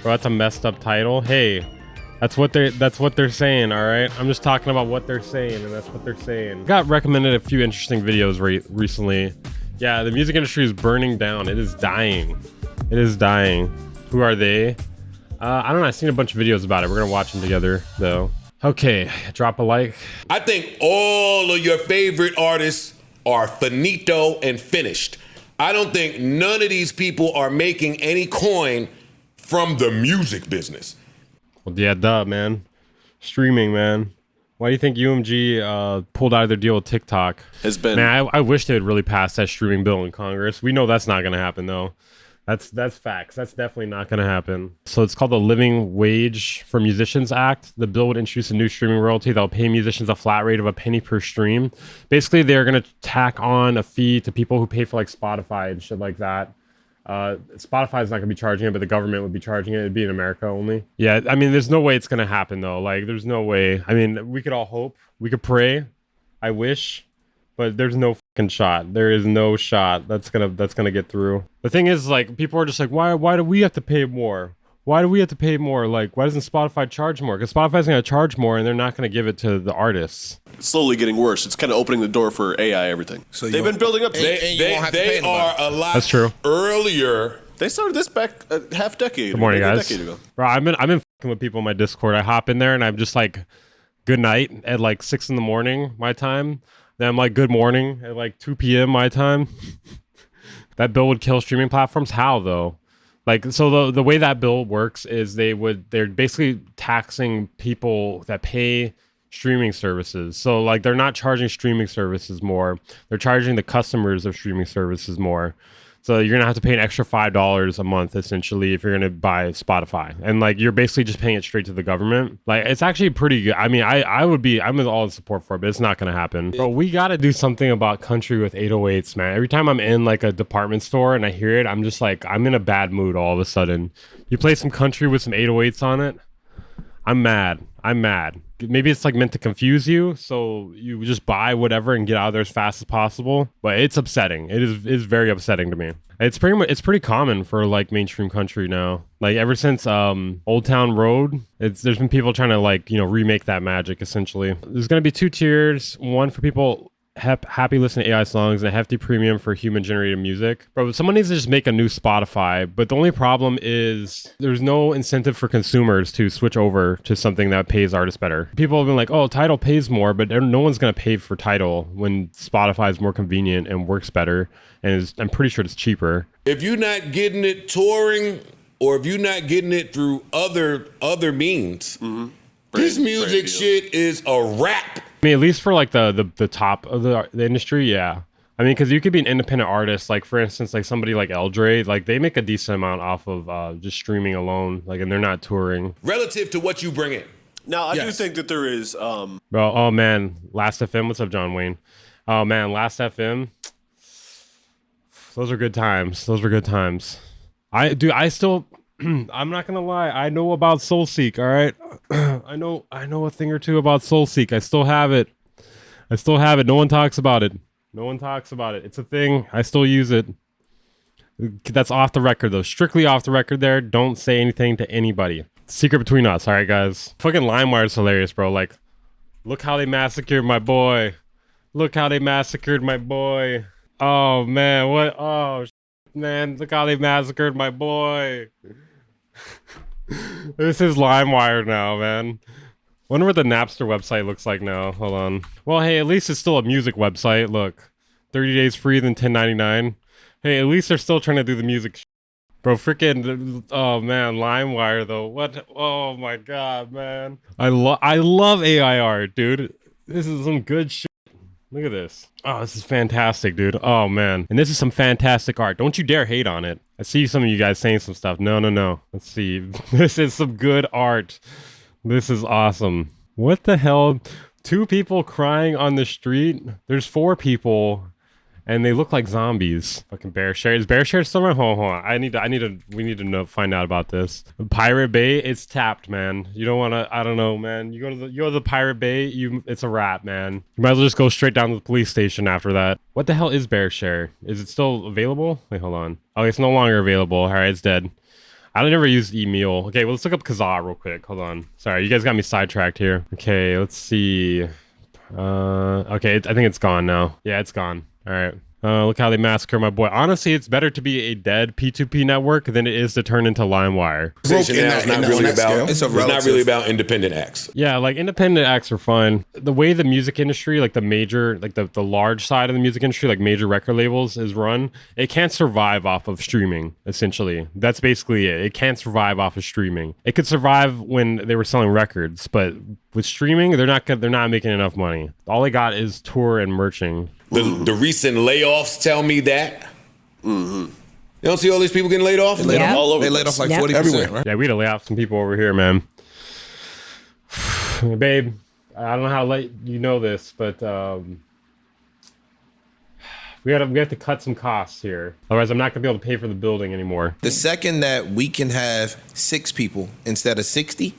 Bro, that's a messed up title. Hey, that's what they're saying, all right? I'm just talking about what they're saying, and that's what they're saying. Got recommended a few interesting videos recently. Yeah, the music industry is burning down. It is dying. It is dying. Who are they? I don't know. I've seen a bunch of videos about it. We're gonna watch them together, though. Okay, drop a like. I think all of your favorite artists are finito and finished. I don't think none of these people are making any coin from the music business. Well, yeah, duh, man. Streaming, man. Why do you think UMG pulled out of their deal with TikTok? Has been. Man, I wish they'd really pass that streaming bill in Congress. We know that's not gonna happen, though. That's facts. That's definitely not going to happen. So it's called the Living Wage for Musicians Act. The bill would introduce a new streaming royalty that will pay musicians a flat rate of a penny per stream. Basically, they're going to tack on a fee to people who pay for like Spotify and shit like that. Spotify's not going to be charging it, but the government would be charging it. It'd be in America only. Yeah, I mean, there's no way it's going to happen though. Like, there's no way. I mean, we could all hope. We could pray. I wish. But there's no fucking shot. There is no shot that's gonna get through. The thing is, like, people are just like, why do we have to pay more? Why do we have to pay more? Like, why doesn't Spotify charge more? Because Spotify's gonna charge more, and they're not gonna give it to the artists. It's slowly getting worse. It's kind of opening the door for AI everything. So they've been building up. They are a lot. That's true. Earlier. They started this back a half decade. Good morning, maybe guys. A decade ago. Bro, I've been fucking with people in my Discord. I hop in there and I'm just like, good night at like 6 a.m. my time. Then I'm like, good morning at like 2 p.m. my time. That bill would kill streaming platforms. How though? Like, so the way that bill works is they're basically taxing people that pay streaming services. So like, they're not charging streaming services more. They're charging the customers of streaming services more. So you're gonna have to pay an extra $5 a month essentially if you're gonna buy Spotify, and like you're basically just paying it straight to the government. Like, it's actually pretty good. I mean, I'm in all the support for it, but it's not gonna happen. But we gotta do something about country with 808s, man. Every time I'm in like a department store and I hear it, I'm just like, I'm in a bad mood all of a sudden. You play some country with some 808s on it, I'm mad. Maybe it's like meant to confuse you, so you just buy whatever and get out of there as fast as possible. But it's upsetting. It's very upsetting to me. It's pretty common for like mainstream country now. Like ever since Old Town Road, there's been people trying to like, you know, remake that magic essentially. There's gonna be 2 tiers. One for people happy listening to AI songs and a hefty premium for human generated music. Bro, someone needs to just make a new Spotify, but the only problem is there's no incentive for consumers to switch over to something that pays artists better. People have been like, oh, Tidal pays more, but no one's going to pay for Tidal when Spotify is more convenient and works better, and I'm pretty sure it's cheaper. If you're not getting it touring, or if you're not getting it through other means, this music shit is a wrap. I mean, at least for like the top of the industry, yeah. I mean, because you could be an independent artist, like for instance, like somebody like Eldre, like they make a decent amount off of just streaming alone, like, and they're not touring. Relative to what you bring in. Now, I do think that there is. Bro, oh man, Last FM. What's up, John Wayne? Oh man, Last FM. Those are good times. I still. I'm not gonna lie. I know about Soulseek. All right, I know a thing or two about Soulseek. I still have it. No one talks about it. It's a thing. I still use it. That's off the record though. Strictly off the record. There. Don't say anything to anybody. Secret between us. All right, guys. Fucking LimeWire is hilarious, bro. Like, look how they massacred my boy. Oh man, what? Oh man, look how they massacred my boy. This is LimeWire now, man. Wonder what the Napster website looks like now. Hold on. Well, hey, at least it's still a music website. Look, 30 days free, then $10.99. Hey, at least they're still trying to do the music. Bro, freaking, oh man, LimeWire though. What? Oh my god, man. I love AI art, dude. This is some good shit. Look at this. Oh, this is fantastic, dude. Oh, man. And this is some fantastic art. Don't you dare hate on it. I see some of you guys saying some stuff. No. Let's see. This is some good art. This is awesome. What the hell? 2 people crying on the street? There's 4 people, and they look like zombies. Fucking Bear Share. Is Bear Share still around? Hold on. We need to find out about this. Pirate Bay, it's tapped, man. You don't want to, I don't know, man. You go to the Pirate Bay, it's a wrap, man. You might as well just go straight down to the police station after that. What the hell is Bear Share? Is it still available? Wait, hold on. Oh, it's no longer available. All right, it's dead. I never used email. Okay, well, let's look up Kazaa real quick. Hold on. Sorry, you guys got me sidetracked here. Okay, let's see. Okay, I think it's gone now. Yeah, it's gone. All right. Look how they massacre my boy. Honestly, it's better to be a dead P2P network than it is to turn into LimeWire. It's not really about independent acts. Yeah, like independent acts are fun. The way the music industry, like the major, like the large side of the music industry, like major record labels is run, it can't survive off of streaming, essentially. That's basically it. It can't survive off of streaming. It could survive when they were selling records, but with streaming, they're not making enough money. All they got is tour and merching. The recent layoffs tell me that. You don't see all these people getting laid off? They laid off all over. They laid off like 40%, right? Yeah, we had to lay off some people over here, man. Babe, I don't know how late you know this, but we have to cut some costs here. Otherwise, I'm not gonna be able to pay for the building anymore. The second that we can have 6 people instead of 60,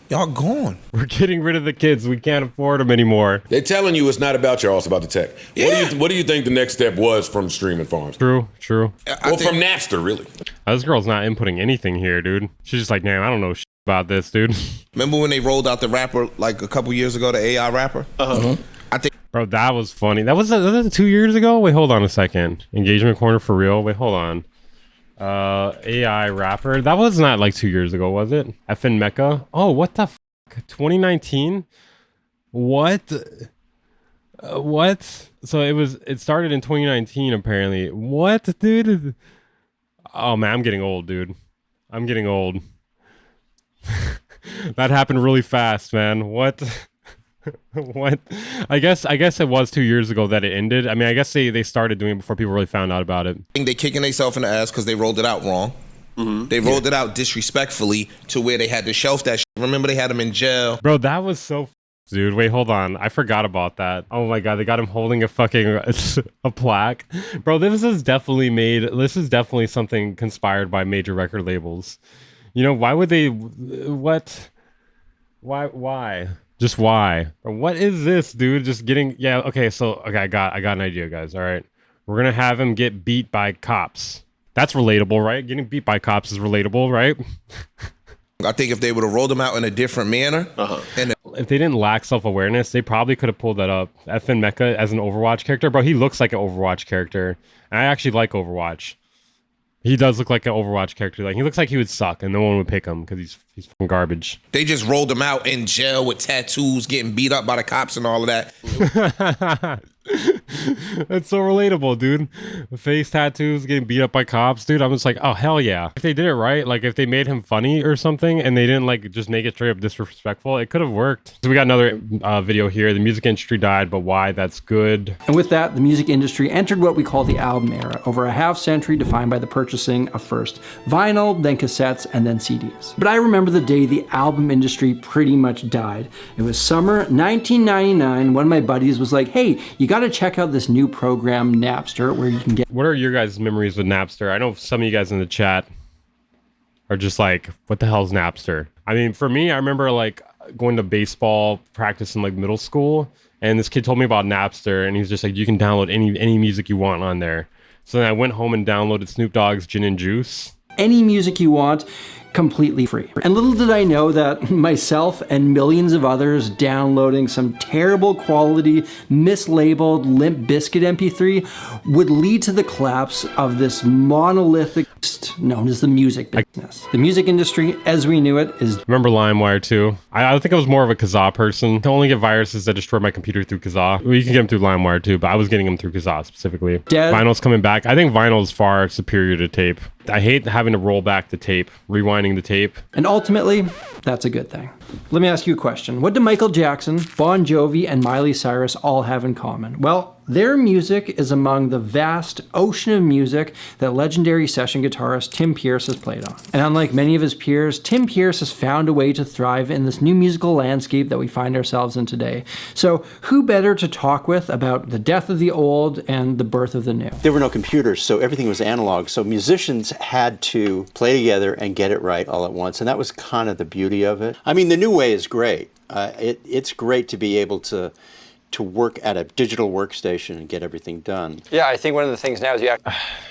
y'all gone. We're getting rid of the kids. We can't afford them anymore. They're telling you it's not about y'all, it's about the tech. Yeah. What do you think the next step was from streaming farms? True. From Napster, really. This girl's not inputting anything here, dude. She's just like, man, I don't know about this, dude. Remember when they rolled out the rapper like a couple years ago, the AI rapper? I think Bro, that was funny. Was that 2 years ago? Wait, hold on a second. Engagement corner for real? Wait, hold on. AI rapper. That was not like 2 years ago, was it? FN Mecca. Oh, what the fuck? 2019? What? What? So it started in 2019 apparently. What, dude? Oh man, I'm getting old, dude. I'm getting old. That happened really fast, man. What? What? I guess it was 2 years ago that it ended. I mean, I guess they started doing it before people really found out about it. they kicking themselves in the ass because they rolled it out wrong. They rolled it out disrespectfully to where they had to shelf that shit. Remember they had him in jail. Bro, that was so dude. Wait, hold on. I forgot about that. Oh my god, they got him holding a fucking a plaque. Bro, this is definitely something conspired by major record labels. You know, why would they what? Why? Just why? What is this, dude? Just getting okay, I got an idea, guys. All right. We're gonna have him get beat by cops. That's relatable, right? Getting beat by cops is relatable, right? I think if they would have rolled him out in a different manner, and if they didn't lack self-awareness, they probably could have pulled that up. FN Mecca as an Overwatch character, bro, he looks like an Overwatch character. And I actually like Overwatch. He does look like an Overwatch character. Like he looks like he would suck, and no one would pick him because he's fucking garbage. they just rolled him out in jail with tattoos, getting beat up by the cops and all of that. That's so relatable, dude. Face tattoos, getting beat up by cops, dude. I'm just like, oh hell yeah. If they did it right, like if they made him funny or something, and they didn't like just make it straight up disrespectful, it could have worked. So we got another video here. The music industry died, but why? That's good. And with that, the music industry entered what we call the album era, over a half century defined by the purchasing of first vinyl, then cassettes, and then CDs. But I remember the day the album industry pretty much died. It was summer 1999. One of my buddies was like, hey, you got to check out this new program, Napster, where you can get... What are your guys' memories with Napster? I know some of you guys in the chat are just like, what the hell is Napster? I mean, for me, I remember like going to baseball practice in like middle school, and this kid told me about Napster, and he was just like, you can download any music you want on there. So then I went home and downloaded Snoop Dogg's Gin and Juice. Any music you want, completely free. And little did I know that myself and millions of others downloading some terrible quality, mislabeled Limp Bizkit MP3 would lead to the collapse of this monolithic known as the music business. The music industry, as we knew it, is... Remember LimeWire too? I think I was more of a Kazaa person. I can only get viruses that destroy my computer through Kazaa. Well, you can get them through LimeWire too, but I was getting them through Kazaa specifically. Dead. Vinyl's coming back. I think vinyl is far superior to tape. I hate having to roll back the tape, rewinding the tape. And ultimately, that's a good thing. Let me ask you a question. What do Michael Jackson, Bon Jovi, and Miley Cyrus all have in common? Well, their music is among the vast ocean of music that legendary session guitarist Tim Pierce has played on. And unlike many of his peers, Tim Pierce has found a way to thrive in this new musical landscape that we find ourselves in today. So who better to talk with about the death of the old and the birth of the new? There were no computers, so everything was analog. So musicians had to play together and get it right all at once. And that was kind of the beauty of it. I mean, the new way is great. It's great to be able to to work at a digital workstation and get everything done. Yeah, I think one of the things now is I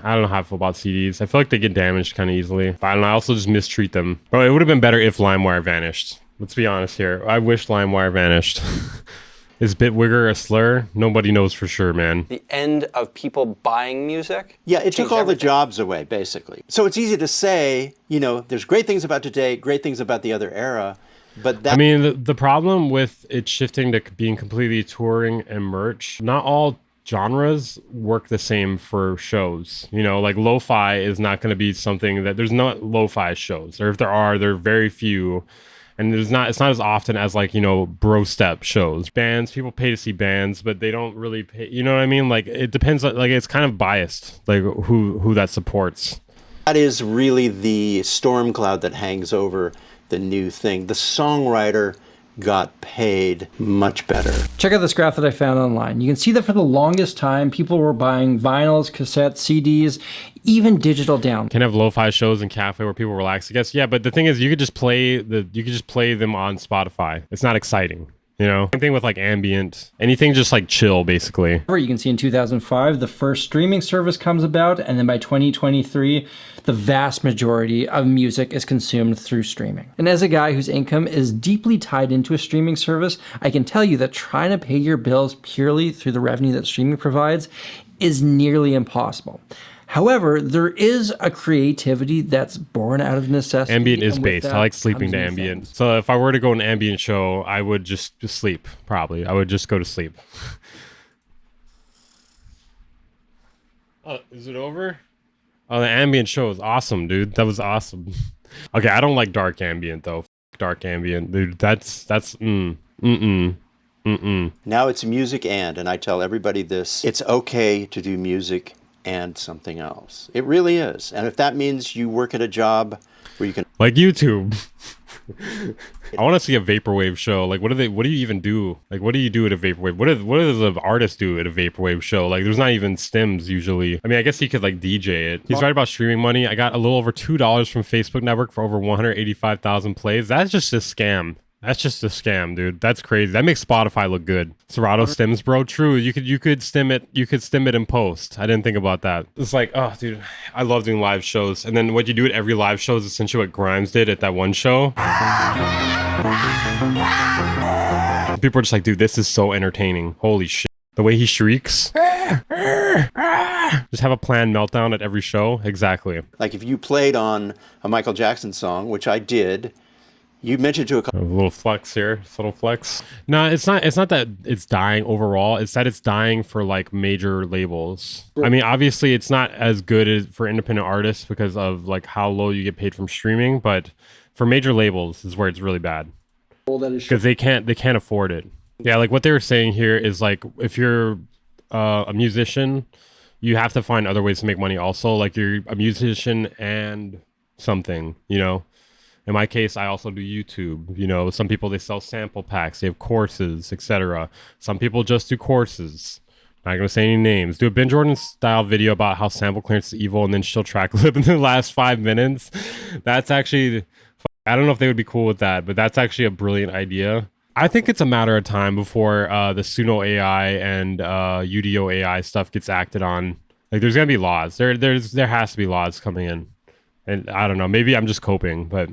don't know how I feel about CDs. I feel like they get damaged kind of easily. But I don't know, I also just mistreat them. Bro, it would have been better if LimeWire vanished. Let's be honest here. I wish LimeWire vanished. Is Bitwigger a slur? Nobody knows for sure, man. the end of people buying music. Yeah, it took Changed all the everything. jobs away, basically. So it's easy to say, you know, there's great things about today, great things about the other era, but that... I mean, the problem with it shifting to being completely touring and merch, not all genres work the same for shows. You know, like lo-fi is not going to be something that... There's not lo-fi shows. Or if there are, they're very few. And it's not as often as like, you know, bro step shows. Bands, people pay to see bands, but they don't really pay, you know what I mean? Like it depends, like it's kind of biased, like who that supports. That is really the storm cloud that hangs over the new thing. The songwriter got paid much better. Check out this graph that I found online. You can see that for the longest time, people were buying vinyls, cassettes, CDs, even digital down. Can have lo-fi shows in cafe where people relax, I guess. Yeah, but the thing is, you could just play them on Spotify. It's not exciting. You know, same thing with like ambient, anything just like chill, basically. You can see in 2005, the first streaming service comes about, and then by 2023, the vast majority of music is consumed through streaming. And as a guy whose income is deeply tied into a streaming service, I can tell you that trying to pay your bills purely through the revenue that streaming provides is nearly impossible. However, there is a creativity that's born out of necessity. Ambient is and with based. that I like sleeping comes to new ambient. things. So if I were to go an ambient show, I would just sleep, probably. I would just go to sleep. Oh, is it over? Oh, the ambient show is awesome, dude. That was awesome. Okay, I don't like dark ambient, though. F dark ambient, dude. That's Now it's music and I tell everybody this, it's okay to do music and something else. It really is. And if that means you work at a job where you can... Like YouTube. I want to see a vaporwave show. Like, what do you even do? Like, what do you do at a vaporwave? What does an artist do at a vaporwave show? Like, there's not even stems usually. I mean, I guess he could like DJ it. He's right about streaming money. I got a little over $2 from Facebook Network for over 185,000 plays. That's just a scam. That's just a scam, dude. That's crazy. That makes Spotify look good. Serato stems, bro. True. You could stem it. You could stem it in post. I didn't think about that. It's like, oh, dude, I love doing live shows. And then what you do at every live show is essentially what Grimes did at that one show. People are just like, dude, this is so entertaining. Holy shit. The way he shrieks. Just have a planned meltdown at every show. Exactly. Like if you played on a Michael Jackson song, which I did, you mentioned to a couple... A little flex here, subtle flex. No, it's not that it's dying overall. It's that it's dying for like major labels. I mean, obviously it's not as good as for independent artists because of like how low you get paid from streaming, but for major labels is where it's really bad. Because they can't afford it. Yeah, like what they were saying here is like if you're a musician, you have to find other ways to make money also. Like you're a musician and something, you know? In my case, I also do YouTube. You know, some people, they sell sample packs. They have courses, etc. Some people just do courses. Not going to say any names. Do a Ben Jordan style video about how sample clearance is evil and then she'll track clip in the last 5 minutes. That's actually, I don't know if they would be cool with that, but that's actually a brilliant idea. I think it's a matter of time before the Suno AI and UDO AI stuff gets acted on. Like there's going to be laws. There has to be laws coming in. And I don't know, maybe I'm just coping, but